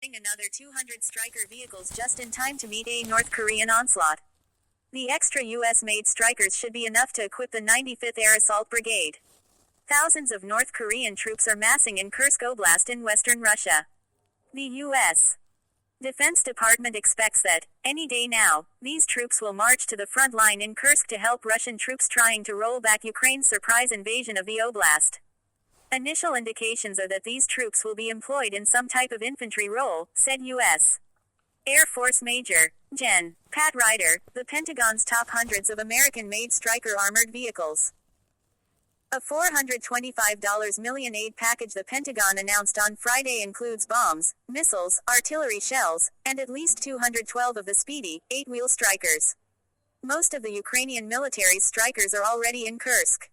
Another 200 Stryker vehicles just in time to meet a North Korean onslaught. The extra U.S.-made Strykers should be enough to equip the 95th Air Assault Brigade. Thousands of North Korean troops are massing in Kursk Oblast in western Russia. The U.S. Defense Department expects that, any day now, these troops will march to the front line in Kursk to help Russian troops trying to roll back Ukraine's surprise invasion of the oblast. Initial indications are that these troops will be employed in some type of infantry role, said U.S. Air Force Major Gen. Pat Ryder, the Pentagon's top hundreds of American-made Stryker armored vehicles. A $425 million aid package the Pentagon announced on Friday includes bombs, missiles, artillery shells, and at least 212 of the speedy, 8-wheel Strykers. Most of the Ukrainian military's Strykers are already in Kursk.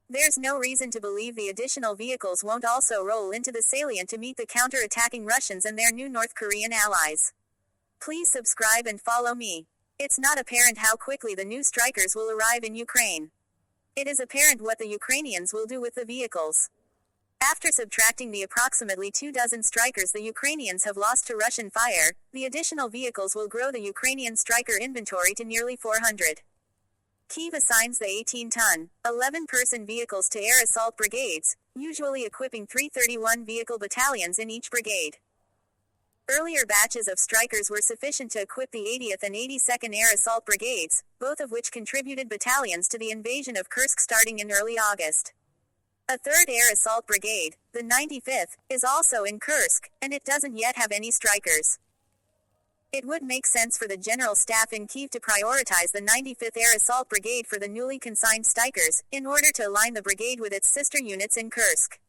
There's no reason to believe the additional vehicles won't also roll into the salient to meet the counter-attacking Russians and their new North Korean allies. Please subscribe and follow me. It's not apparent how quickly the new Strykers will arrive in Ukraine. It is apparent what the Ukrainians will do with the vehicles. After subtracting the approximately 24 Strykers the Ukrainians have lost to Russian fire, the additional vehicles will grow the Ukrainian Stryker inventory to nearly 400. Kyiv assigns the 18-ton, 11-person vehicles to air assault brigades, usually equipping 331 vehicle battalions in each brigade. Earlier batches of Strykers were sufficient to equip the 80th and 82nd Air Assault Brigades, both of which contributed battalions to the invasion of Kursk starting in early August. A 3rd Air Assault Brigade, the 95th, is also in Kursk, and it doesn't yet have any Strykers. It would make sense for the General Staff in Kyiv to prioritize the 95th Air Assault Brigade for the newly consigned Strykers, in order to align the brigade with its sister units in Kursk.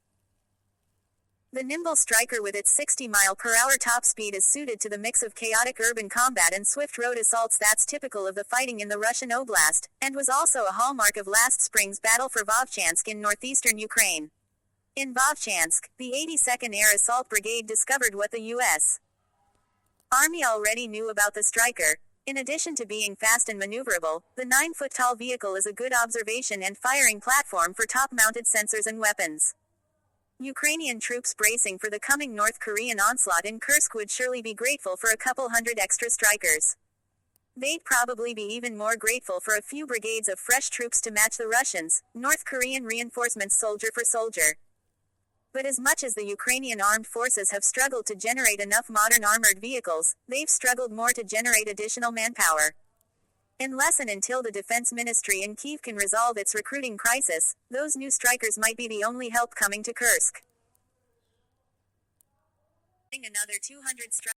The nimble Stryker with its 60-mile-per-hour top speed is suited to the mix of chaotic urban combat and swift road assaults that's typical of the fighting in the Russian Oblast, and was also a hallmark of last spring's battle for Vovchansk in northeastern Ukraine. In Vovchansk, the 82nd Air Assault Brigade discovered what the U.S. Army already knew about the Stryker. In addition to being fast and maneuverable, the 9-foot-tall vehicle is a good observation and firing platform for top-mounted sensors and weapons. Ukrainian troops bracing for the coming North Korean onslaught in Kursk would surely be grateful for a couple hundred extra Strykers. They'd probably be even more grateful for a few brigades of fresh troops to match the Russians' North Korean reinforcements soldier for soldier. But as much as the Ukrainian armed forces have struggled to generate enough modern armored vehicles, they've struggled more to generate additional manpower. Unless and until the Defense Ministry in Kyiv can resolve its recruiting crisis, those new Strykers might be the only help coming to Kursk. Another 200